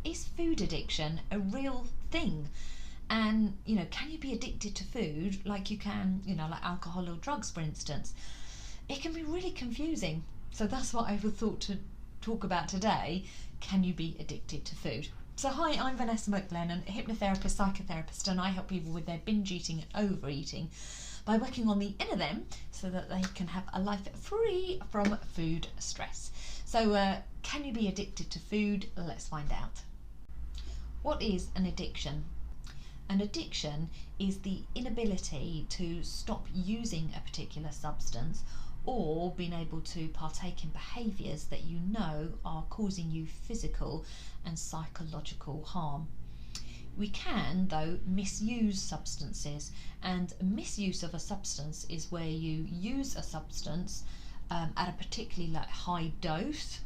is food addiction a real thing? And, you know, can you be addicted to food like you can, you know, like alcohol or drugs, for instance? It can be really confusing. So that's what I thought to talk about today. Can you be addicted to food? So hi, I'm Vanessa McGlennon, a hypnotherapist, psychotherapist, and I help people with their binge eating and overeating by working on the inner them so that they can have a life free from food stress. So can you be addicted to food? Let's find out. What is an addiction? An addiction is the inability to stop using a particular substance or being able to partake in behaviours that you know are causing you physical and psychological harm. We can, though, misuse substances, and misuse of a substance is where you use a substance at a particularly high dose,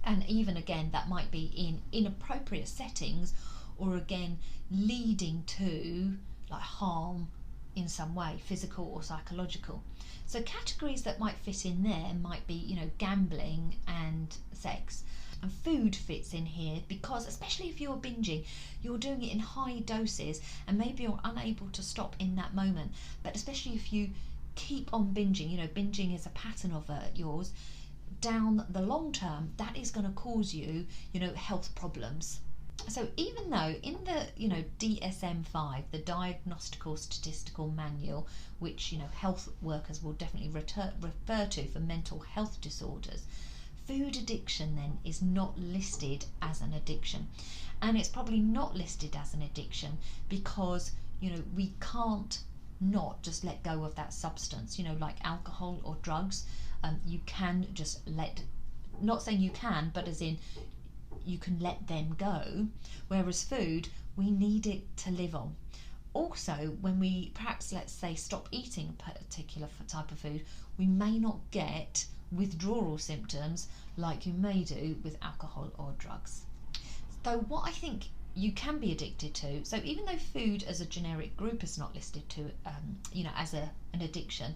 and even again that might be in inappropriate settings, or again leading to harm in some way, physical or psychological. So categories that might fit in there might be, you know, gambling and sex. And food fits in here because, especially if you're binging, you're doing it in high doses and maybe you're unable to stop in that moment. But especially if you keep on binging, you know, binging is a pattern of yours, down the long term, that is going to cause you, you know, health problems. So even though in the, you know, DSM-5, the Diagnostical Statistical Manual, which, you know, health workers will definitely refer to for mental health disorders, food addiction then is not listed as an addiction. And it's probably not listed as an addiction because, you know, we can't not just let go of that substance, you know, like alcohol or drugs. You can just not saying you can, but as in you can let them go, whereas food, we need it to live on. Also, when we perhaps, let's say, stop eating a particular type of food, we may not get withdrawal symptoms like you may do with alcohol or drugs. So what I think you can be addicted to, so even though food as a generic group is not listed to, you know, as an addiction,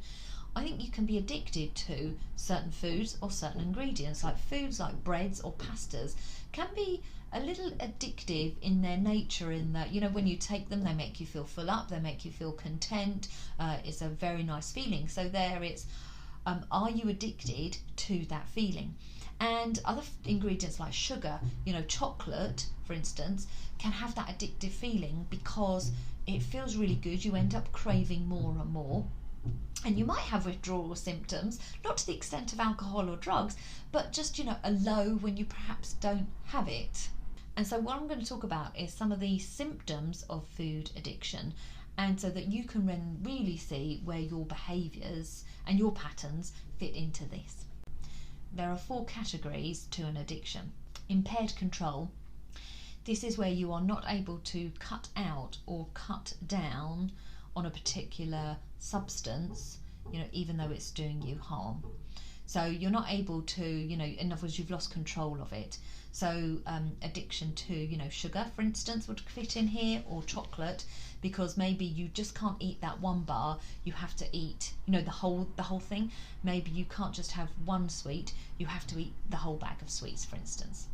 I think you can be addicted to certain foods or certain ingredients, like foods like breads or pastas can be a little addictive in their nature, in that, you know, when you take them, they make you feel full up, they make you feel content. It's a very nice feeling. So there it's, are you addicted to that feeling? And other ingredients like sugar, you know, chocolate, for instance, can have that addictive feeling because it feels really good. You end up craving more and more. And you might have withdrawal symptoms, not to the extent of alcohol or drugs, but just, you know, a low when you perhaps don't have it. And so what I'm going to talk about is some of the symptoms of food addiction, and so that you can then really see where your behaviours and your patterns fit into this. There are 4 categories to an addiction. Impaired control. This is where you are not able to cut out or cut down on a particular substance, you know, even though it's doing you harm. So you're not able to, you know, in other words, you've lost control of it. So addiction to, you know, sugar, for instance, would fit in here, or chocolate, because maybe you just can't eat that one bar, you have to eat, you know, the whole thing. Maybe you can't just have one sweet, you have to eat the whole bag of sweets, for instance.